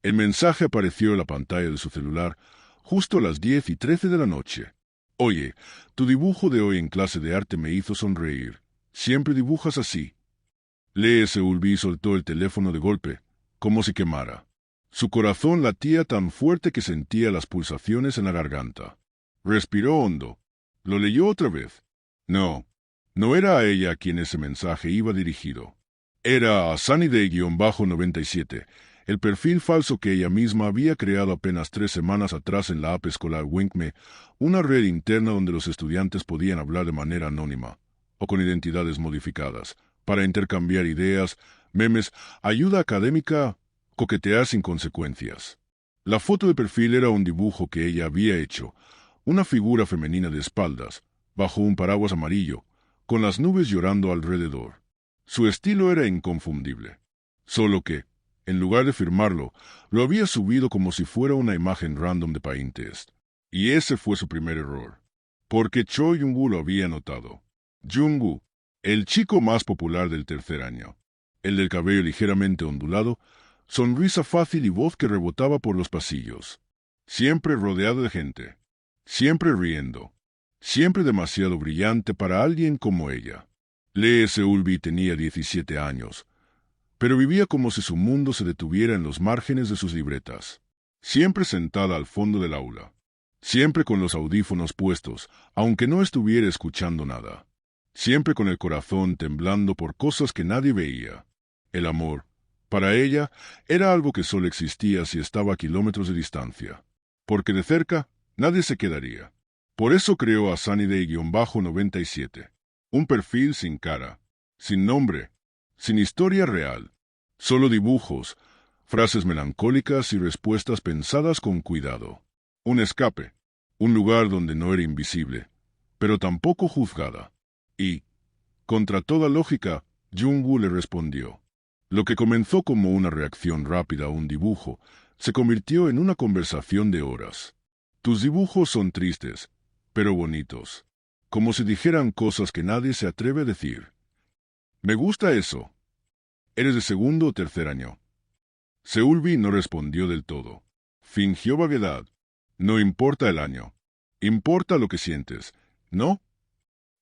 El mensaje apareció en la pantalla de su celular justo a las 10:13 de la noche. Oye, tu dibujo de hoy en clase de arte me hizo sonreír. Siempre dibujas así. Lee Seulbi soltó el teléfono de golpe, como si quemara. Su corazón latía tan fuerte que sentía las pulsaciones en la garganta. Respiró hondo. Lo leyó otra vez. No era a ella a quien ese mensaje iba dirigido. Era a Sunnyday-97, el perfil falso que ella misma había creado apenas 3 semanas atrás en la app escolar Winkme, una red interna donde los estudiantes podían hablar de manera anónima, o con identidades modificadas, para intercambiar ideas, memes, ayuda académica, coquetear sin consecuencias. La foto de perfil era un dibujo que ella había hecho, una figura femenina de espaldas, bajo un paraguas amarillo, con las nubes llorando alrededor. Su estilo era inconfundible. Solo que, en lugar de firmarlo, lo había subido como si fuera una imagen random de Pinterest. Y ese fue su primer error. Porque Choi Jung-woo lo había notado. Jung-woo, el chico más popular del tercer año. El del cabello ligeramente ondulado, sonrisa fácil y voz que rebotaba por los pasillos. Siempre rodeado de gente. Siempre riendo. Siempre demasiado brillante para alguien como ella. Lee Seulbi tenía 17 años, pero vivía como si su mundo se detuviera en los márgenes de sus libretas. Siempre sentada al fondo del aula. Siempre con los audífonos puestos, aunque no estuviera escuchando nada. Siempre con el corazón temblando por cosas que nadie veía. El amor, para ella, era algo que solo existía si estaba a kilómetros de distancia. Porque de cerca, nadie se quedaría. Por eso creó a Sunnyday-97. Un perfil sin cara, sin nombre, sin historia real. Solo dibujos, frases melancólicas y respuestas pensadas con cuidado. Un escape, un lugar donde no era invisible, pero tampoco juzgada. Y, contra toda lógica, Jung-woo le respondió. Lo que comenzó como una reacción rápida a un dibujo, se convirtió en una conversación de horas. Tus dibujos son tristes, pero bonitos. Como si dijeran cosas que nadie se atreve a decir. Me gusta eso. ¿Eres de segundo o tercer año? Seulbi no respondió del todo. Fingió vaguedad. No importa el año. Importa lo que sientes, ¿no?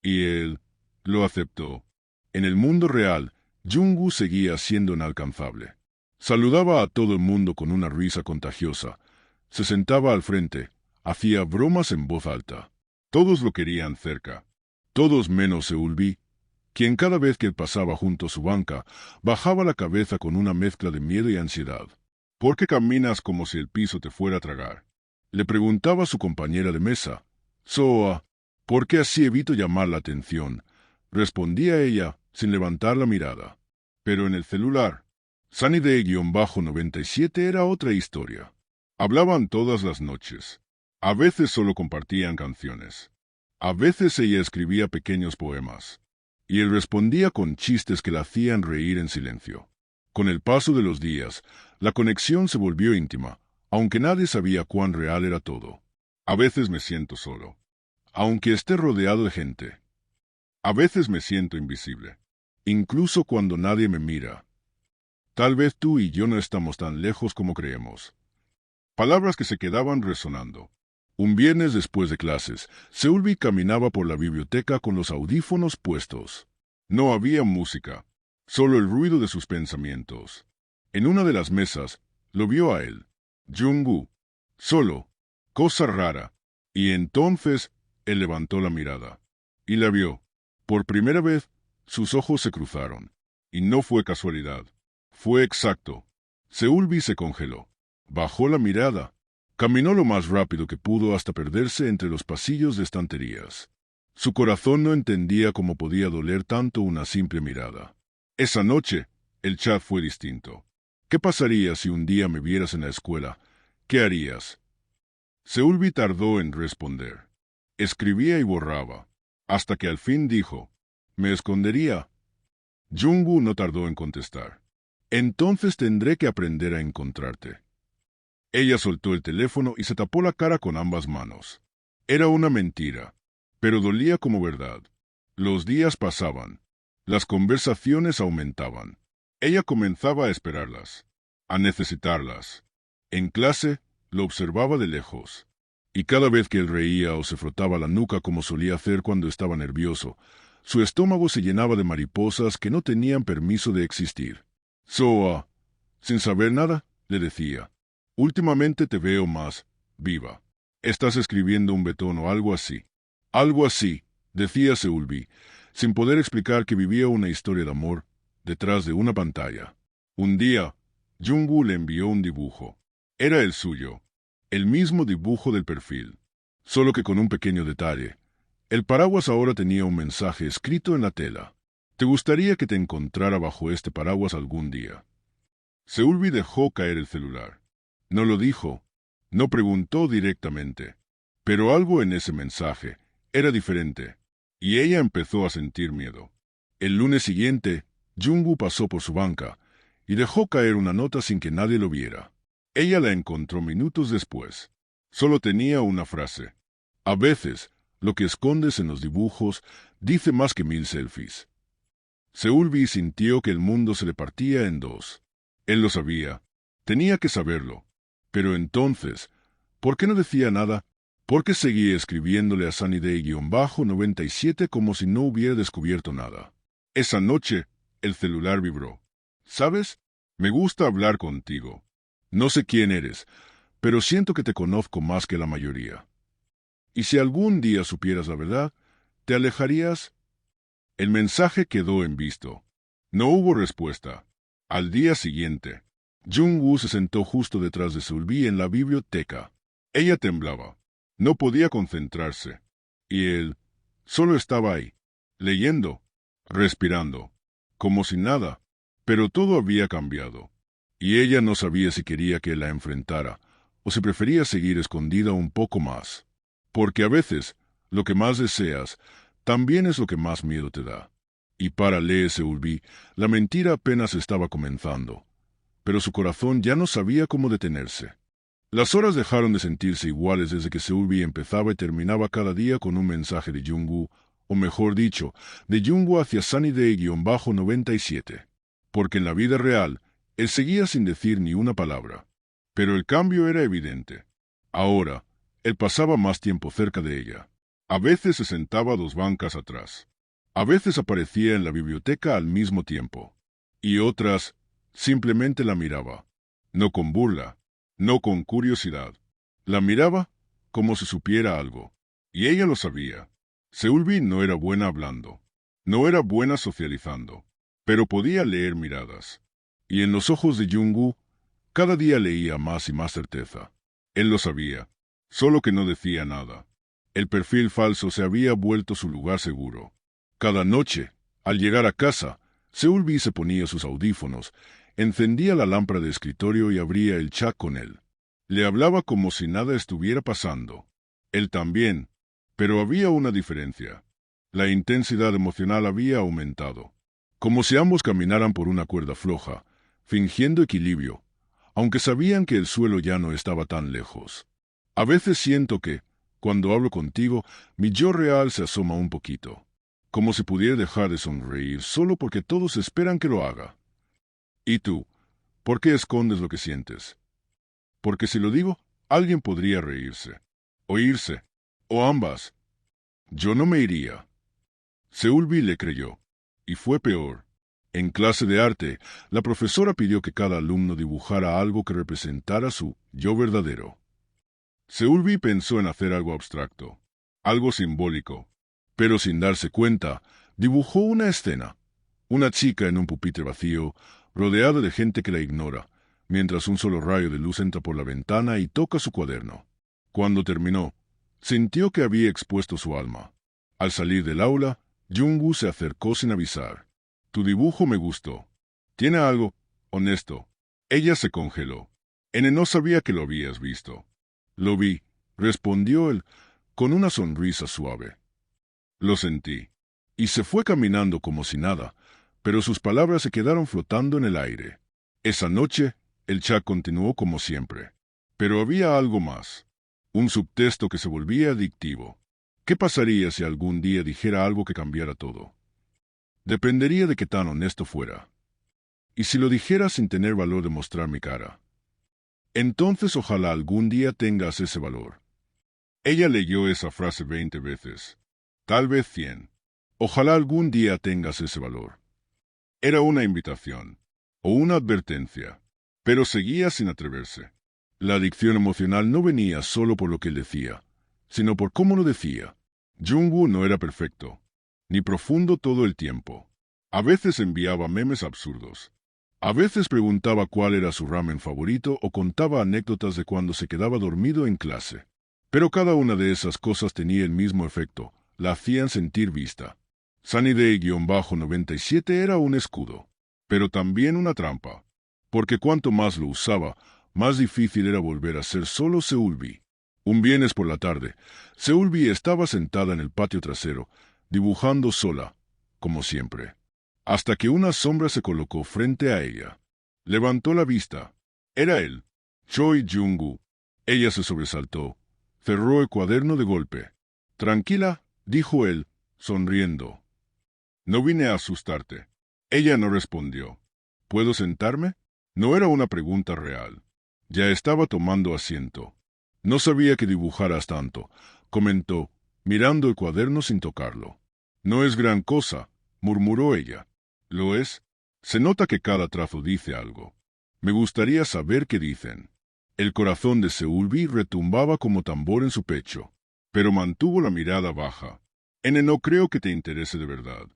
Y él lo aceptó. En el mundo real, Jung-woo seguía siendo inalcanzable. Saludaba a todo el mundo con una risa contagiosa. Se sentaba al frente. Hacía bromas en voz alta. Todos lo querían cerca. Todos menos Seulbi, quien cada vez que pasaba junto a su banca, bajaba la cabeza con una mezcla de miedo y ansiedad. ¿Por qué caminas como si el piso te fuera a tragar? Le preguntaba a su compañera de mesa. Soa, ¿por qué así evito llamar la atención? Respondía ella, sin levantar la mirada. Pero en el celular, Sunnyday-97 era otra historia. Hablaban todas las noches. A veces solo compartían canciones. A veces ella escribía pequeños poemas. Y él respondía con chistes que la hacían reír en silencio. Con el paso de los días, la conexión se volvió íntima, aunque nadie sabía cuán real era todo. A veces me siento solo, aunque esté rodeado de gente. A veces me siento invisible, incluso cuando nadie me mira. Tal vez tú y yo no estamos tan lejos como creemos. Palabras que se quedaban resonando. Un viernes después de clases, Seulbi caminaba por la biblioteca con los audífonos puestos. No había música, solo el ruido de sus pensamientos. En una de las mesas, lo vio a él, Jung-woo, solo, cosa rara, y entonces él levantó la mirada. Y la vio. Por primera vez, sus ojos se cruzaron. Y no fue casualidad. Fue exacto. Seulbi se congeló. Bajó la mirada. Caminó lo más rápido que pudo hasta perderse entre los pasillos de estanterías. Su corazón no entendía cómo podía doler tanto una simple mirada. Esa noche, el chat fue distinto. ¿Qué pasaría si un día me vieras en la escuela? ¿Qué harías? Seulbi tardó en responder. Escribía y borraba, hasta que al fin dijo, «Me escondería». Jung-woo no tardó en contestar. «Entonces tendré que aprender a encontrarte». Ella soltó el teléfono y se tapó la cara con ambas manos. Era una mentira, pero dolía como verdad. Los días pasaban. Las conversaciones aumentaban. Ella comenzaba a esperarlas, a necesitarlas. En clase, lo observaba de lejos. Y cada vez que él reía o se frotaba la nuca como solía hacer cuando estaba nervioso, su estómago se llenaba de mariposas que no tenían permiso de existir. Soa, sin saber nada, le decía. Últimamente te veo más viva. Estás escribiendo un betón o algo así. Algo así, decía Seulvi, sin poder explicar que vivía una historia de amor detrás de una pantalla. Un día, Jung-woo le envió un dibujo. Era el suyo, el mismo dibujo del perfil, solo que con un pequeño detalle. El paraguas ahora tenía un mensaje escrito en la tela. ¿Te gustaría que te encontrara bajo este paraguas algún día? Seulvi dejó caer el celular. No lo dijo, no preguntó directamente, pero algo en ese mensaje era diferente, y ella empezó a sentir miedo. El lunes siguiente, Jung-woo pasó por su banca y dejó caer una nota sin que nadie lo viera. Ella la encontró minutos después. Solo tenía una frase. A veces, lo que escondes en los dibujos dice más que 1000 selfies. Seulvi sintió que el mundo se le partía en dos. Él lo sabía. Tenía que saberlo. Pero entonces, ¿por qué no decía nada? ¿Por qué seguía escribiéndole a Sunnyday-97 como si no hubiera descubierto nada? Esa noche, el celular vibró. ¿Sabes? Me gusta hablar contigo. No sé quién eres, pero siento que te conozco más que la mayoría. Y si algún día supieras la verdad, ¿te alejarías? El mensaje quedó en visto. No hubo respuesta. Al día siguiente, Jung-woo se sentó justo detrás de Seulvi en la biblioteca. Ella temblaba. No podía concentrarse. Y él solo estaba ahí, leyendo, respirando, como si nada. Pero todo había cambiado. Y ella no sabía si quería que la enfrentara o si prefería seguir escondida un poco más. Porque a veces, lo que más deseas también es lo que más miedo te da. Y para Lee Seulvi, la mentira apenas estaba comenzando. Pero su corazón ya no sabía cómo detenerse. Las horas dejaron de sentirse iguales desde que Seulvi empezaba y terminaba cada día con un mensaje de Jung-woo, o mejor dicho, de Jung-woo hacia Sunnyday-97. Porque en la vida real, él seguía sin decir ni una palabra. Pero el cambio era evidente. Ahora, él pasaba más tiempo cerca de ella. A veces se sentaba 2 bancas atrás. A veces aparecía en la biblioteca al mismo tiempo. Y otras, simplemente la miraba. No con burla, no con curiosidad. La miraba como si supiera algo. Y ella lo sabía. Seulvi no era buena hablando. No era buena socializando. Pero podía leer miradas. Y en los ojos de Jung-woo, cada día leía más y más certeza. Él lo sabía, solo que no decía nada. El perfil falso se había vuelto su lugar seguro. Cada noche, al llegar a casa, Seulvi se ponía sus audífonos, encendía la lámpara de escritorio y abría el chat con él. Le hablaba como si nada estuviera pasando. Él también, pero había una diferencia. La intensidad emocional había aumentado. Como si ambos caminaran por una cuerda floja, fingiendo equilibrio, aunque sabían que el suelo ya no estaba tan lejos. A veces siento que, cuando hablo contigo, mi yo real se asoma un poquito, como si pudiera dejar de sonreír solo porque todos esperan que lo haga. ¿Y tú? ¿Por qué escondes lo que sientes? Porque si lo digo, alguien podría reírse, o irse, o ambas. Yo no me iría. Seulvi le creyó, y fue peor. En clase de arte, la profesora pidió que cada alumno dibujara algo que representara su yo verdadero. Seulvi pensó en hacer algo abstracto, algo simbólico, pero sin darse cuenta, dibujó una escena. Una chica en un pupitre vacío, rodeada de gente que la ignora, mientras un solo rayo de luz entra por la ventana y toca su cuaderno. Cuando terminó, sintió que había expuesto su alma. Al salir del aula, Jung-woo se acercó sin avisar. Tu dibujo me gustó. Tiene algo honesto. Ella se congeló. No sabía que lo habías visto. Lo vi, respondió él, con una sonrisa suave. Lo sentí. Y se fue caminando como si nada, pero sus palabras se quedaron flotando en el aire. Esa noche, el chat continuó como siempre. Pero había algo más. Un subtexto que se volvía adictivo. ¿Qué pasaría si algún día dijera algo que cambiara todo? Dependería de qué tan honesto fuera. ¿Y si lo dijera sin tener valor de mostrar mi cara? Entonces ojalá algún día tengas ese valor. Ella leyó esa frase 20 veces, tal vez 100. Ojalá algún día tengas ese valor. Era una invitación, o una advertencia, pero seguía sin atreverse. La adicción emocional no venía solo por lo que él decía, sino por cómo lo decía. Jungwoo no era perfecto, ni profundo todo el tiempo. A veces enviaba memes absurdos. A veces preguntaba cuál era su ramen favorito o contaba anécdotas de cuando se quedaba dormido en clase. Pero cada una de esas cosas tenía el mismo efecto, la hacían sentir vista. Sunnyday-97 era un escudo, pero también una trampa, porque cuanto más lo usaba, más difícil era volver a ser solo Seulbi. Un viernes por la tarde, Seulbi estaba sentada en el patio trasero, dibujando sola, como siempre, hasta que una sombra se colocó frente a ella. Levantó la vista. Era él, Choi Jung-woo. Ella se sobresaltó, cerró el cuaderno de golpe. «Tranquila», dijo él, sonriendo. «No vine a asustarte». Ella no respondió. «¿Puedo sentarme?» No era una pregunta real. Ya estaba tomando asiento. «No sabía que dibujaras tanto», comentó, mirando el cuaderno sin tocarlo. «No es gran cosa», murmuró ella. «¿Lo es? Se nota que cada trazo dice algo. Me gustaría saber qué dicen». El corazón de Seulbi retumbaba como tambor en su pecho, pero mantuvo la mirada baja. «No creo que te interese de verdad».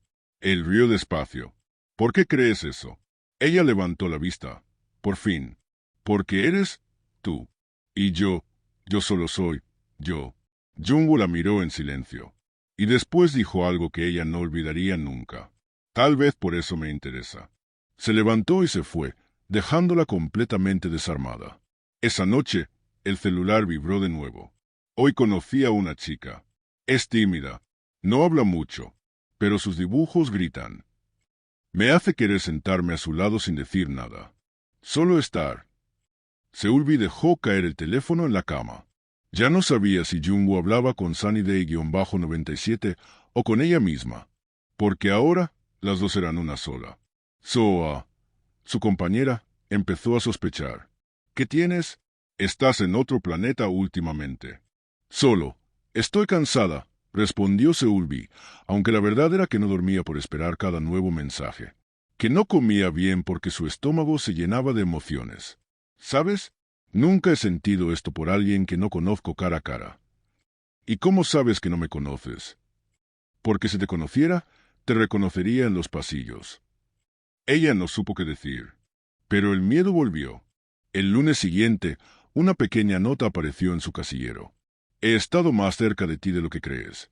Él rió despacio. «¿Por qué crees eso?» Ella levantó la vista. «Por fin. Porque eres tú. Y yo solo soy yo». Jungwoo la miró en silencio. Y después dijo algo que ella no olvidaría nunca. «Tal vez por eso me interesa». Se levantó y se fue, dejándola completamente desarmada. Esa noche, el celular vibró de nuevo. Hoy conocí a una chica. Es tímida. No habla mucho, pero sus dibujos gritan. Me hace querer sentarme a su lado sin decir nada. Solo estar. Seulbi dejó caer el teléfono en la cama. Ya no sabía si Jungwoo hablaba con Sunnyday-97 o con ella misma, porque ahora las dos eran una sola. Soa, su compañera, empezó a sospechar. ¿Qué tienes? Estás en otro planeta últimamente. Solo. Estoy cansada, respondió Seulbi, aunque la verdad era que no dormía por esperar cada nuevo mensaje. Que no comía bien porque su estómago se llenaba de emociones. ¿Sabes? Nunca he sentido esto por alguien que no conozco cara a cara. ¿Y cómo sabes que no me conoces? Porque si te conociera, te reconocería en los pasillos. Ella no supo qué decir. Pero el miedo volvió. El lunes siguiente, una pequeña nota apareció en su casillero. He estado más cerca de ti de lo que crees.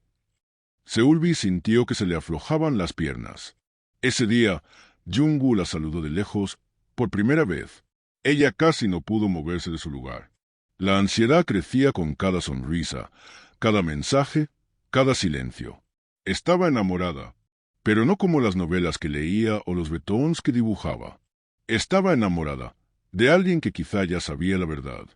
Seulbi sintió que se le aflojaban las piernas. Ese día, Jungwoo la saludó de lejos, por primera vez. Ella casi no pudo moverse de su lugar. La ansiedad crecía con cada sonrisa, cada mensaje, cada silencio. Estaba enamorada, pero no como las novelas que leía o los betons que dibujaba. Estaba enamorada de alguien que quizá ya sabía la verdad,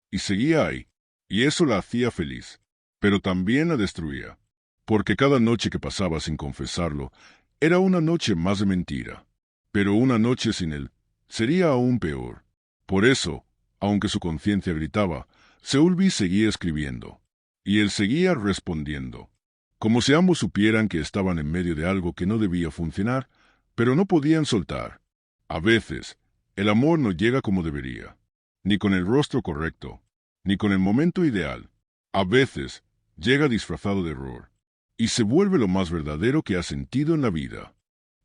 y seguía ahí, y eso la hacía feliz, pero también la destruía, porque cada noche que pasaba sin confesarlo era una noche más de mentira, pero una noche sin él sería aún peor. Por eso, aunque su conciencia gritaba, Seulbi seguía escribiendo, y él seguía respondiendo, como si ambos supieran que estaban en medio de algo que no debía funcionar, pero no podían soltar. A veces, el amor no llega como debería, ni con el rostro correcto, ni con el momento ideal. A veces, llega disfrazado de error, y se vuelve lo más verdadero que ha sentido en la vida.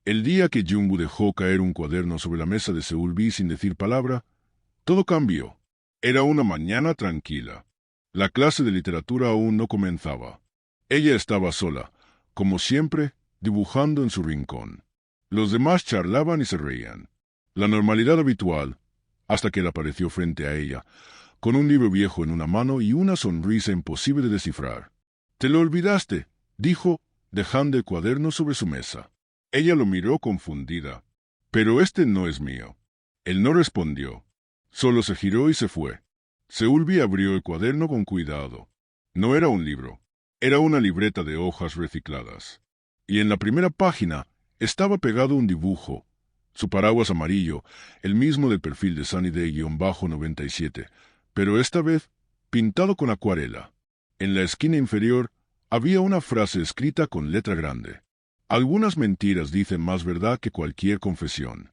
El día que Jungwoo dejó caer un cuaderno sobre la mesa de Seulbi sin decir palabra, todo cambió. Era una mañana tranquila. La clase de literatura aún no comenzaba. Ella estaba sola, como siempre, dibujando en su rincón. Los demás charlaban y se reían. La normalidad habitual, hasta que él apareció frente a ella, con un libro viejo en una mano y una sonrisa imposible de descifrar. «Te lo olvidaste», dijo, dejando el cuaderno sobre su mesa. Ella lo miró confundida. «Pero este no es mío». Él no respondió. Solo se giró y se fue. Seulbi abrió el cuaderno con cuidado. No era un libro. Era una libreta de hojas recicladas. Y en la primera página estaba pegado un dibujo, Su paraguas amarillo, el mismo del perfil de Sunnyday-97, pero esta vez pintado con acuarela. En la esquina inferior había una frase escrita con letra grande. Algunas mentiras dicen más verdad que cualquier confesión.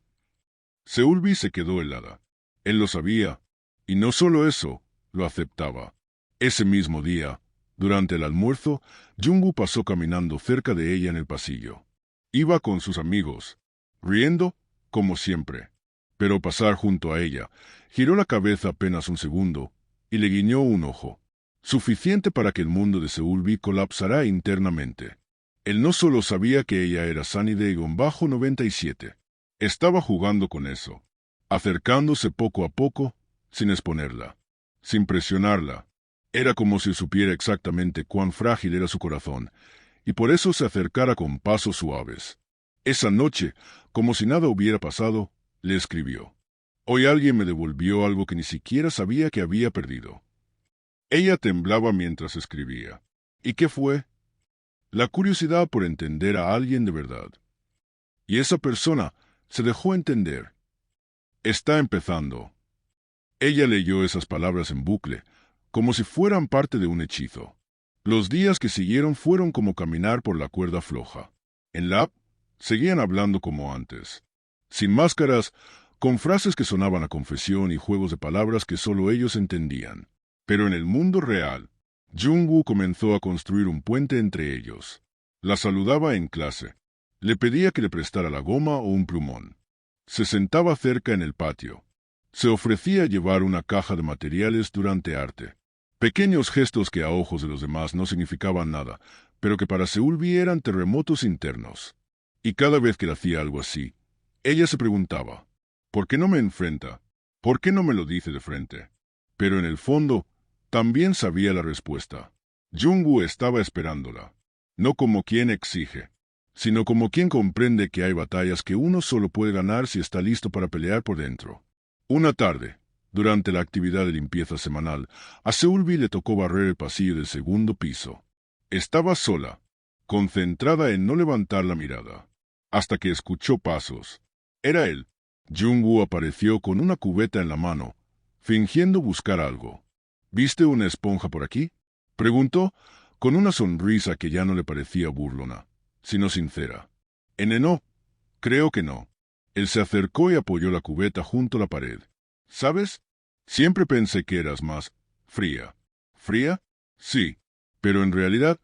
Seulvi se quedó helada. Él lo sabía, y no solo eso, lo aceptaba. Ese mismo día, durante el almuerzo, Jungwoo pasó caminando cerca de ella en el pasillo. Iba con sus amigos, riendo, como siempre. Pero pasar junto a ella, giró la cabeza apenas un segundo, y le guiñó un ojo. Suficiente para que el mundo de Seulvi colapsara internamente. Él no solo sabía que ella era Sunnyday-97. Estaba jugando con eso, acercándose poco a poco, sin exponerla, sin presionarla. Era como si supiera exactamente cuán frágil era su corazón, y por eso se acercara con pasos suaves. Esa noche, como si nada hubiera pasado, le escribió. Hoy alguien me devolvió algo que ni siquiera sabía que había perdido. Ella temblaba mientras escribía. ¿Y qué fue? La curiosidad por entender a alguien de verdad. Y esa persona se dejó entender. Está empezando. Ella leyó esas palabras en bucle, como si fueran parte de un hechizo. Los días que siguieron fueron como caminar por la cuerda floja. En la app, seguían hablando como antes. Sin máscaras, con frases que sonaban a confesión y juegos de palabras que solo ellos entendían. Pero en el mundo real, Jungwoo comenzó a construir un puente entre ellos. La saludaba en clase. Le pedía que le prestara la goma o un plumón. Se sentaba cerca en el patio. Se ofrecía a llevar una caja de materiales durante arte. Pequeños gestos que a ojos de los demás no significaban nada, pero que para Seulvi eran terremotos internos. Y cada vez que hacía algo así, ella se preguntaba, ¿por qué no me enfrenta? ¿Por qué no me lo dice de frente? Pero en el fondo, también sabía la respuesta. Jungwoo estaba esperándola, no como quien exige, sino como quien comprende que hay batallas que uno solo puede ganar si está listo para pelear por dentro. Una tarde, durante la actividad de limpieza semanal, a Seulvi le tocó barrer el pasillo del segundo piso. Estaba sola, concentrada en no levantar la mirada, hasta que escuchó pasos. Era él. Jungwoo apareció con una cubeta en la mano, fingiendo buscar algo. ¿Viste una esponja por aquí? Preguntó, con una sonrisa que ya no le parecía burlona, sino sincera. No, creo que no. Él se acercó y apoyó la cubeta junto a la pared. ¿Sabes? Siempre pensé que eras más fría. ¿Fría? Sí. Pero en realidad,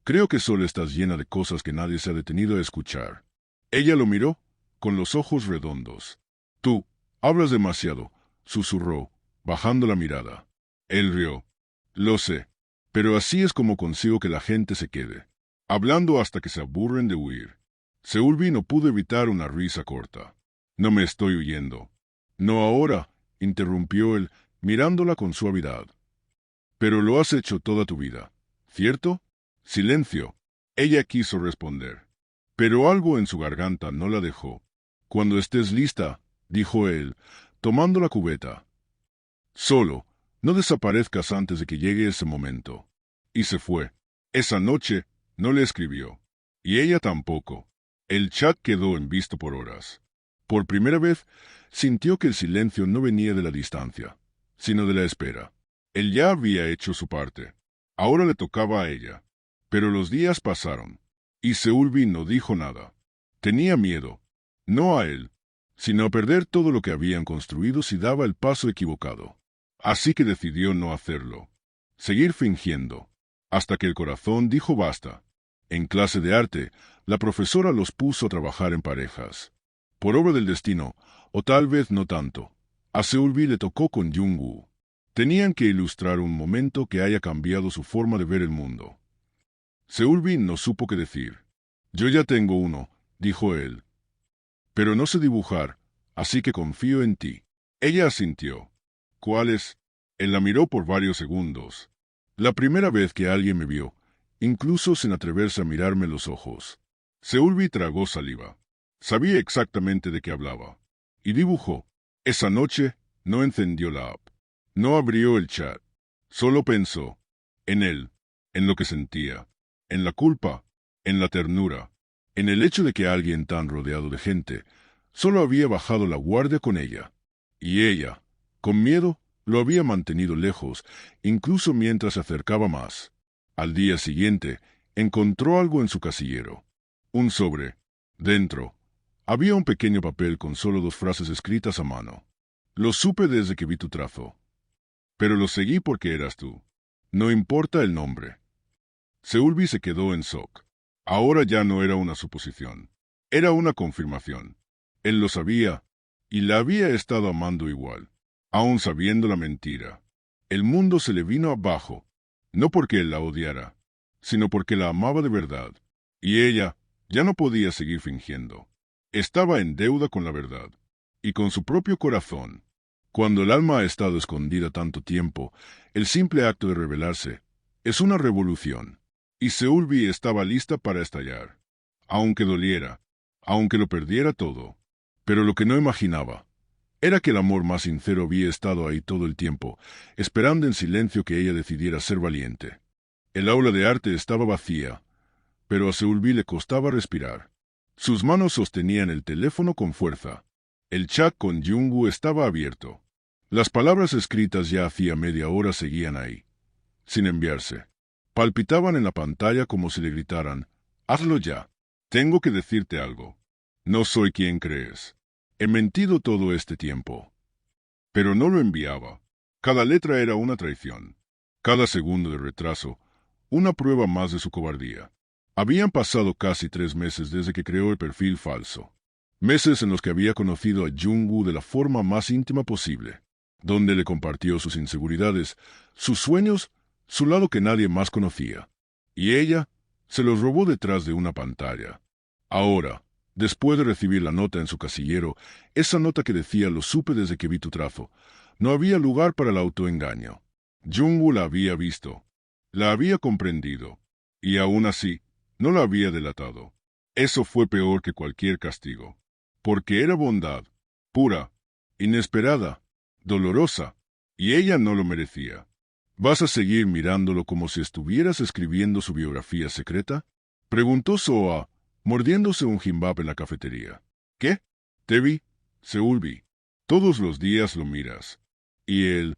creo que solo estás llena de cosas que nadie se ha detenido a escuchar. Ella lo miró, con los ojos redondos. Tú, hablas demasiado, susurró, bajando la mirada. Él rió. Lo sé. Pero así es como consigo que la gente se quede, hablando hasta que se aburren de huir. Seulvi no pudo evitar una risa corta. No me estoy huyendo. No ahora, interrumpió él, mirándola con suavidad. Pero lo has hecho toda tu vida, ¿cierto? Silencio. Ella quiso responder. Pero algo en su garganta no la dejó. Cuando estés lista, dijo él, tomando la cubeta. Solo, no desaparezcas antes de que llegue ese momento. Y se fue. Esa noche, no le escribió. Y ella tampoco. El chat quedó en visto por horas. Por primera vez, sintió que el silencio no venía de la distancia, sino de la espera. Él ya había hecho su parte. Ahora le tocaba a ella. Pero los días pasaron. Y Seulvi no dijo nada. Tenía miedo. No a él, sino a perder todo lo que habían construido si daba el paso equivocado. Así que decidió no hacerlo. Seguir fingiendo. Hasta que el corazón dijo basta. En clase de arte, la profesora los puso a trabajar en parejas. Por obra del destino, o tal vez no tanto, a Seulvi le tocó con Jungwoo. Tenían que ilustrar un momento que haya cambiado su forma de ver el mundo. Seulvi no supo qué decir. Yo ya tengo uno, dijo él. Pero no sé dibujar, así que confío en ti. Ella asintió. ¿Cuál es? Él la miró por varios segundos. La primera vez que alguien me vio, incluso sin atreverse a mirarme los ojos. Seulvi tragó saliva. Sabía exactamente de qué hablaba. Y dibujó. Esa noche, no encendió la app. No abrió el chat. Solo pensó. En él. En lo que sentía. En la culpa. En la ternura. En el hecho de que alguien tan rodeado de gente Solo había bajado la guardia con ella. Y ella, con miedo, lo había mantenido lejos, incluso mientras se acercaba más. Al día siguiente, encontró algo en su casillero. Un sobre. Dentro, había un pequeño papel con solo 2 frases escritas a mano. Lo supe desde que vi tu trazo. Pero lo seguí porque eras tú. No importa el nombre. Seulvi se quedó en shock. Ahora ya no era una suposición. Era una confirmación. Él lo sabía, y la había estado amando igual, aun sabiendo la mentira. El mundo se le vino abajo, no porque él la odiara, sino porque la amaba de verdad. Y ella ya no podía seguir fingiendo. Estaba en deuda con la verdad, y con su propio corazón. Cuando el alma ha estado escondida tanto tiempo, el simple acto de revelarse es una revolución. Y Seulvi estaba lista para estallar, aunque doliera, aunque lo perdiera todo. Pero lo que no imaginaba era que el amor más sincero había estado ahí todo el tiempo, esperando en silencio que ella decidiera ser valiente. El aula de arte estaba vacía, pero a Seulvi le costaba respirar. Sus manos sostenían el teléfono con fuerza. El chat con Jungwoo estaba abierto. Las palabras escritas ya hacía media hora seguían ahí, sin enviarse. Palpitaban en la pantalla como si le gritaran, «Hazlo ya. Tengo que decirte algo. No soy quien crees. He mentido todo este tiempo». Pero no lo enviaba. Cada letra era una traición. Cada segundo de retraso, una prueba más de su cobardía. Habían pasado casi 3 meses desde que creó el perfil falso. Meses en los que había conocido a Jungwoo de la forma más íntima posible, donde le compartió sus inseguridades, sus sueños, su lado que nadie más conocía. Y ella se los robó detrás de una pantalla. Ahora, después de recibir la nota en su casillero, esa nota que decía «Lo supe desde que vi tu trazo», no había lugar para el autoengaño. Jungwoo la había visto, la había comprendido, y aún así, no la había delatado. Eso fue peor que cualquier castigo, porque era bondad, pura, inesperada, dolorosa, y ella no lo merecía. ¿Vas a seguir mirándolo como si estuvieras escribiendo su biografía secreta?, preguntó Soa, mordiéndose un gimbap en la cafetería. ¿Qué? Te vi, Seulvi. Todos los días lo miras. Y él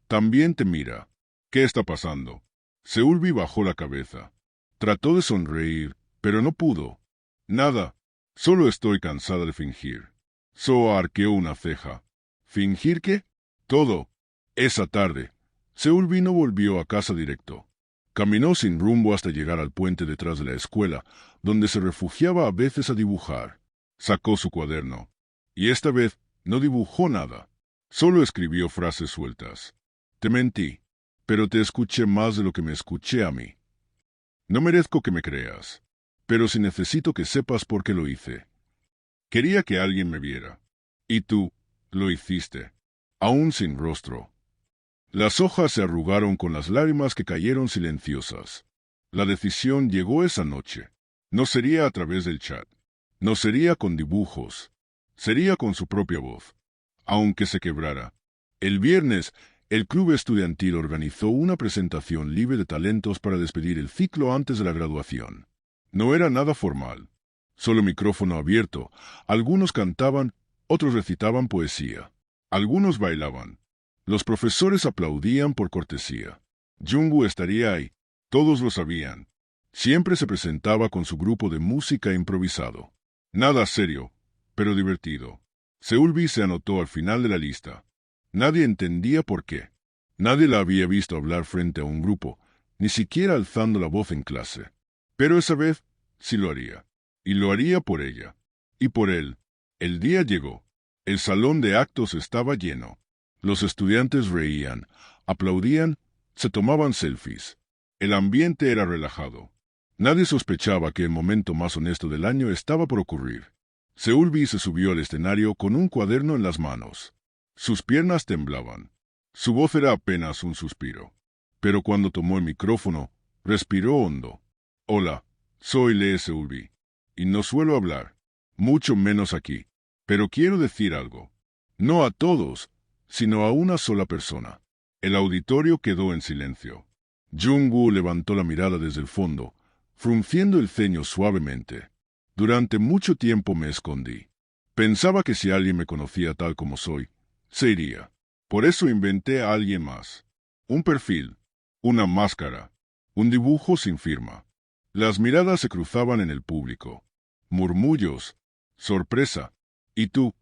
también te mira. ¿Qué está pasando? Seulvi bajó la cabeza. Trató de sonreír, pero no pudo. Nada. Solo estoy cansada de fingir. Soa arqueó una ceja. ¿Fingir qué? Todo. Esa tarde, Seulvi no volvió a casa directo. Caminó sin rumbo hasta llegar al puente detrás de la escuela, donde se refugiaba a veces a dibujar. Sacó su cuaderno. Y esta vez no dibujó nada. Solo escribió frases sueltas. Te mentí, pero te escuché más de lo que me escuché a mí. No merezco que me creas, pero sí necesito que sepas por qué lo hice. Quería que alguien me viera. Y tú lo hiciste, aún sin rostro. Las hojas se arrugaron con las lágrimas que cayeron silenciosas. La decisión llegó esa noche. No sería a través del chat. No sería con dibujos. Sería con su propia voz. Aunque se quebrara. El viernes, el club estudiantil organizó una presentación libre de talentos para despedir el ciclo antes de la graduación. No era nada formal. Solo micrófono abierto. Algunos cantaban, otros recitaban poesía. Algunos bailaban. Los profesores aplaudían por cortesía. Jungwoo estaría ahí. Todos lo sabían. Siempre se presentaba con su grupo de música improvisado. Nada serio, pero divertido. Seulvi se anotó al final de la lista. Nadie entendía por qué. Nadie la había visto hablar frente a un grupo, ni siquiera alzando la voz en clase. Pero esa vez sí lo haría. Y lo haría por ella. Y por él. El día llegó. El salón de actos estaba lleno. Los estudiantes reían, aplaudían, se tomaban selfies. El ambiente era relajado. Nadie sospechaba que el momento más honesto del año estaba por ocurrir. Seulvi se subió al escenario con un cuaderno en las manos. Sus piernas temblaban. Su voz era apenas un suspiro. Pero cuando tomó el micrófono, respiró hondo. Hola, soy Lee Seulvi. Y no suelo hablar, mucho menos aquí. Pero quiero decir algo. No a todos, sino a una sola persona. El auditorio quedó en silencio. Jungwoo levantó la mirada desde el fondo, frunciendo el ceño suavemente. Durante mucho tiempo me escondí. Pensaba que si alguien me conocía tal como soy, se iría. Por eso inventé a alguien más. Un perfil, una máscara, un dibujo sin firma. Las miradas se cruzaban en el público. Murmullos, sorpresa. Y tú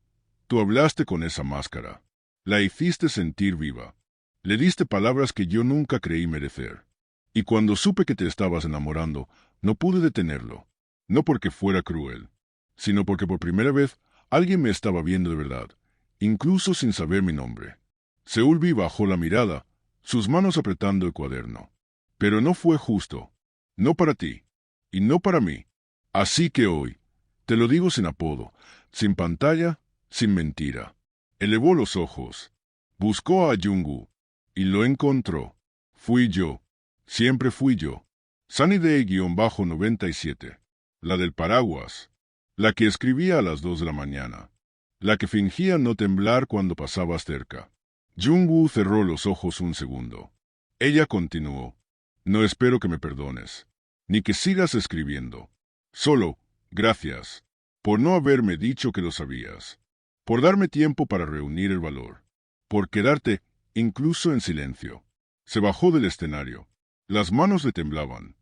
hablaste con esa máscara. La hiciste sentir viva. Le diste palabras que yo nunca creí merecer. Y cuando supe que te estabas enamorando, no pude detenerlo. No porque fuera cruel, sino porque por primera vez alguien me estaba viendo de verdad, incluso sin saber mi nombre. Seulvi bajó la mirada, sus manos apretando el cuaderno. Pero no fue justo. No para ti. Y no para mí. Así que hoy, te lo digo sin apodo, sin pantalla, sin mentira. Elevó los ojos. Buscó a Jungwoo. Y lo encontró. Fui yo. Siempre fui yo. Sunnyday-97. La del paraguas. La que escribía a las 2 de la mañana. La que fingía no temblar cuando pasabas cerca. Jungwoo cerró los ojos un segundo. Ella continuó. No espero que me perdones. Ni que sigas escribiendo. Solo, gracias. Por no haberme dicho que lo sabías. Por darme tiempo para reunir el valor. Por quedarte, incluso en silencio. Se bajó del escenario. Las manos le temblaban.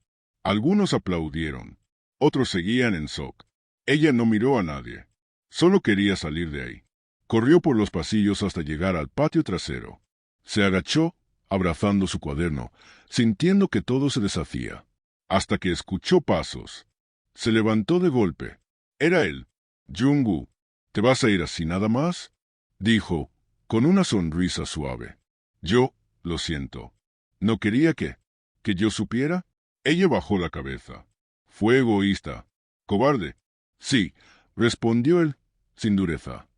Algunos aplaudieron. Otros seguían en shock. Ella no miró a nadie. Solo quería salir de ahí. Corrió por los pasillos hasta llegar al patio trasero. Se agachó, abrazando su cuaderno, sintiendo que todo se deshacía. Hasta que escuchó pasos. Se levantó de golpe. Era él. Jungwoo. ¿Te vas a ir así nada más? Dijo, con una sonrisa suave. Yo, lo siento. ¿No quería que yo supiera? Ella bajó la cabeza. Fue egoísta. Cobarde. Sí, respondió él, sin dureza.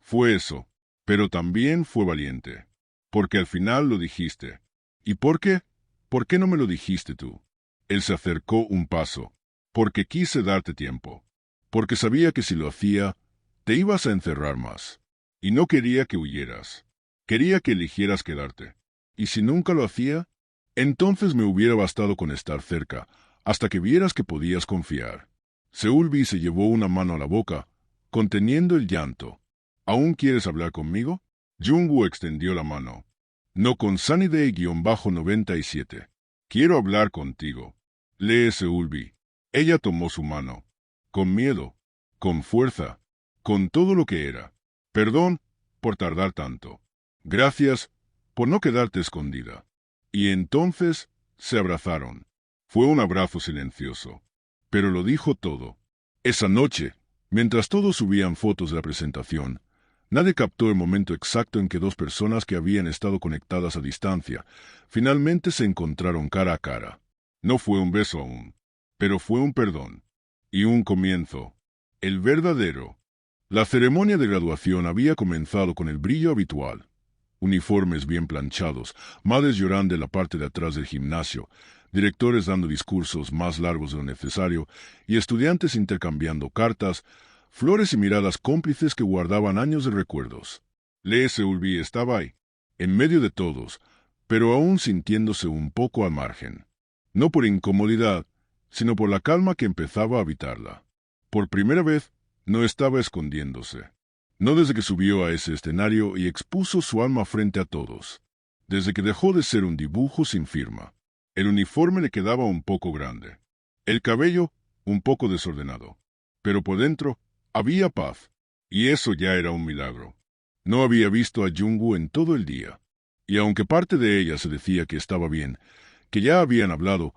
Fue eso, pero también fue valiente. Porque al final lo dijiste. ¿Y por qué? ¿Por qué no me lo dijiste tú? Él se acercó un paso. Porque quise darte tiempo. Porque sabía que si lo hacía, te ibas a encerrar más. Y no quería que huyeras. Quería que eligieras quedarte. Y si nunca lo hacía, entonces me hubiera bastado con estar cerca, hasta que vieras que podías confiar. Seulvi se llevó una mano a la boca, conteniendo el llanto. ¿Aún quieres hablar conmigo? Jungwoo extendió la mano. No con Sunnyday-97. Quiero hablar contigo. Lee Seulvi. Ella tomó su mano. Con miedo. Con fuerza. Con todo lo que era. Perdón por tardar tanto. Gracias por no quedarte escondida. Y entonces se abrazaron. Fue un abrazo silencioso. Pero lo dijo todo. Esa noche, mientras todos subían fotos de la presentación, nadie captó el momento exacto en que dos personas que habían estado conectadas a distancia finalmente se encontraron cara a cara. No fue un beso aún, pero fue un perdón. Y un comienzo. El verdadero. La ceremonia de graduación había comenzado con el brillo habitual. Uniformes bien planchados, madres llorando en la parte de atrás del gimnasio, directores dando discursos más largos de lo necesario y estudiantes intercambiando cartas, flores y miradas cómplices que guardaban años de recuerdos. Lee Seulvi estaba ahí, en medio de todos, pero aún sintiéndose un poco al margen. No por incomodidad, sino por la calma que empezaba a habitarla. Por primera vez, no estaba escondiéndose. No desde que subió a ese escenario y expuso su alma frente a todos. Desde que dejó de ser un dibujo sin firma. El uniforme le quedaba un poco grande. El cabello, un poco desordenado. Pero por dentro, había paz. Y eso ya era un milagro. No había visto a Jungwoo en todo el día. Y aunque parte de ella se decía que estaba bien, que ya habían hablado,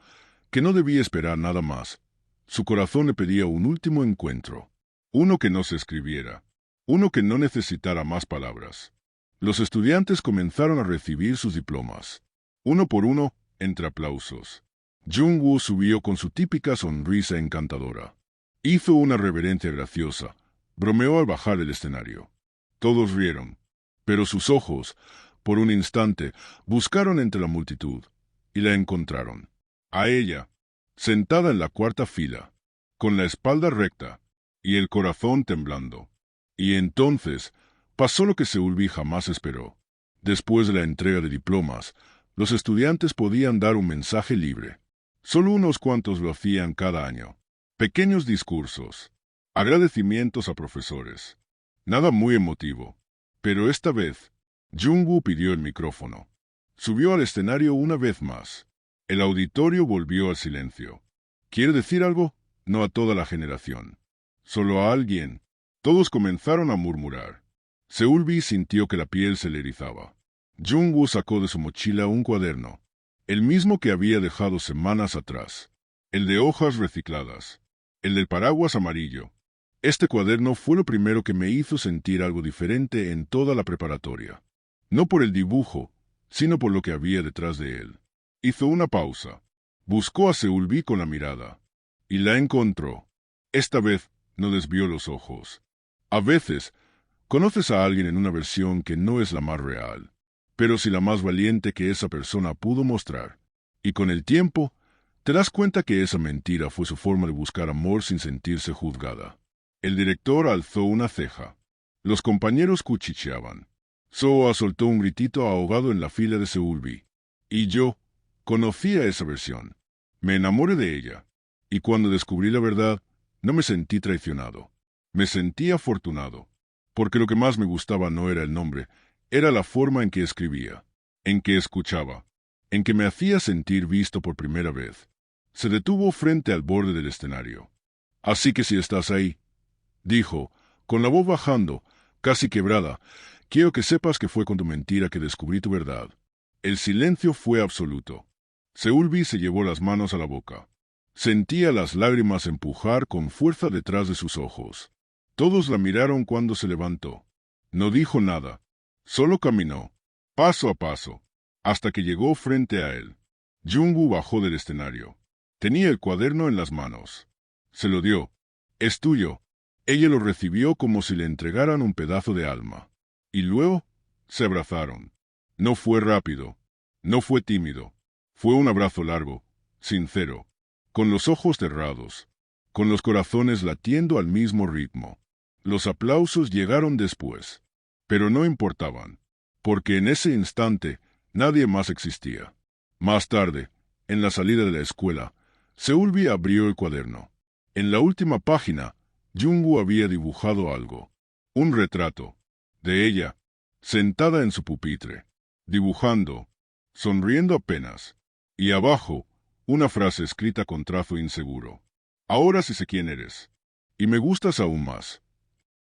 que no debía esperar nada más, su corazón le pedía un último encuentro. Uno que no se escribiera. Uno que no necesitara más palabras. Los estudiantes comenzaron a recibir sus diplomas. Uno por uno, entre aplausos. Jungwoo subió con su típica sonrisa encantadora. Hizo una reverencia graciosa. Bromeó al bajar del escenario. Todos rieron. Pero sus ojos, por un instante, buscaron entre la multitud. Y la encontraron. A ella, sentada en la cuarta fila, con la espalda recta y el corazón temblando. Y entonces pasó lo que Seulvi jamás esperó. Después de la entrega de diplomas, los estudiantes podían dar un mensaje libre. Solo unos cuantos lo hacían cada año. Pequeños discursos, agradecimientos a profesores, Nada muy emotivo. Pero esta vez, Jung-woo pidió el micrófono. Subió al escenario una vez más. El auditorio volvió al silencio. ¿Quiere decir algo? No a toda la generación. Solo a alguien. Todos comenzaron a murmurar. Seulbi sintió que la piel se le erizaba. Jung-woo sacó de su mochila un cuaderno. El mismo que había dejado semanas atrás. El de hojas recicladas. El del paraguas amarillo. Este cuaderno fue lo primero que me hizo sentir algo diferente en toda la preparatoria. No por el dibujo, sino por lo que había detrás de él. Hizo una pausa. Buscó a Seulbi con la mirada. Y la encontró. Esta vez no desvió los ojos. A veces, conoces a alguien en una versión que no es la más real, pero sí la más valiente que esa persona pudo mostrar. Y con el tiempo, te das cuenta que esa mentira fue su forma de buscar amor sin sentirse juzgada. El director alzó una ceja. Los compañeros cuchicheaban. Soa soltó un gritito ahogado en la fila de Seulbi. Y yo conocía esa versión. Me enamoré de ella. Y cuando descubrí la verdad, no me sentí traicionado. Me sentí afortunado. Porque lo que más me gustaba no era el nombre, era la forma en que escribía, en que escuchaba, en que me hacía sentir visto por primera vez. Se detuvo frente al borde del escenario. Así que si estás ahí, dijo, con la voz bajando, casi quebrada, quiero que sepas que fue con tu mentira que descubrí tu verdad. El silencio fue absoluto. Seulbi se llevó las manos a la boca. Sentía las lágrimas empujar con fuerza detrás de sus ojos. Todos la miraron cuando se levantó. No dijo nada. Solo caminó, paso a paso, hasta que llegó frente a él. Jung-woo bajó del escenario. Tenía el cuaderno en las manos. Se lo dio. Es tuyo. Ella lo recibió como si le entregaran un pedazo de alma. Y luego se abrazaron. No fue rápido. No fue tímido. Fue un abrazo largo, sincero, con los ojos cerrados, con los corazones latiendo al mismo ritmo. Los aplausos llegaron después, pero no importaban, porque en ese instante nadie más existía. Más tarde, en la salida de la escuela, Seulbi abrió el cuaderno. En la última página, Jung-woo había dibujado algo. Un retrato de ella, sentada en su pupitre, dibujando, sonriendo apenas, y abajo, una frase escrita con trazo inseguro. Ahora sí sé quién eres, y me gustas aún más.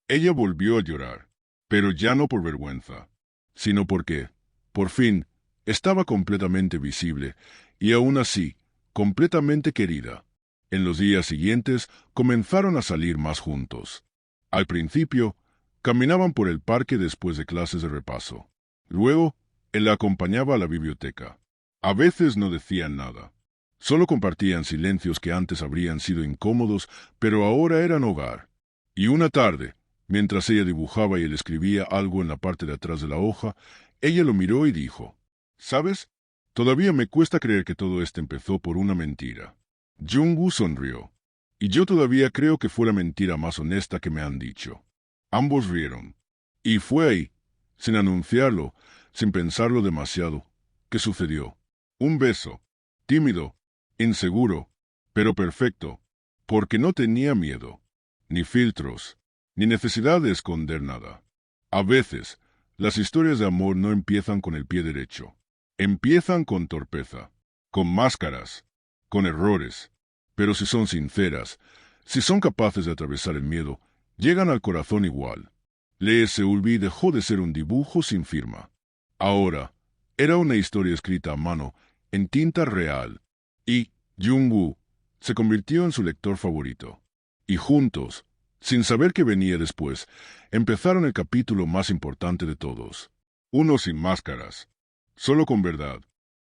Ella volvió a llorar, pero ya no por vergüenza, sino porque, por fin, estaba completamente visible, y aún así, completamente querida. En los días siguientes comenzaron a salir más juntos. Al principio, caminaban por el parque después de clases de repaso. Luego, él la acompañaba a la biblioteca. A veces no decían nada. Solo compartían silencios que antes habrían sido incómodos, pero ahora eran hogar. Y una tarde, mientras ella dibujaba y él escribía algo en la parte de atrás de la hoja, ella lo miró y dijo, ¿sabes? Todavía me cuesta creer que todo esto empezó por una mentira. Jung-woo sonrió. Y yo todavía creo que fue la mentira más honesta que me han dicho. Ambos rieron. Y fue ahí, sin anunciarlo, sin pensarlo demasiado, que sucedió. Un beso, tímido, inseguro, pero perfecto, porque no tenía miedo, ni filtros, ni necesidad de esconder nada. A veces, las historias de amor no empiezan con el pie derecho. Empiezan con torpeza, con máscaras, con errores, pero si son sinceras, si son capaces de atravesar el miedo, llegan al corazón igual. Lee Seulbi dejó de ser un dibujo sin firma. Ahora, era una historia escrita a mano, en tinta real, y Jung-woo se convirtió en su lector favorito. Y juntos, sin saber qué venía después, empezaron el capítulo más importante de todos. Uno sin máscaras, solo con verdad.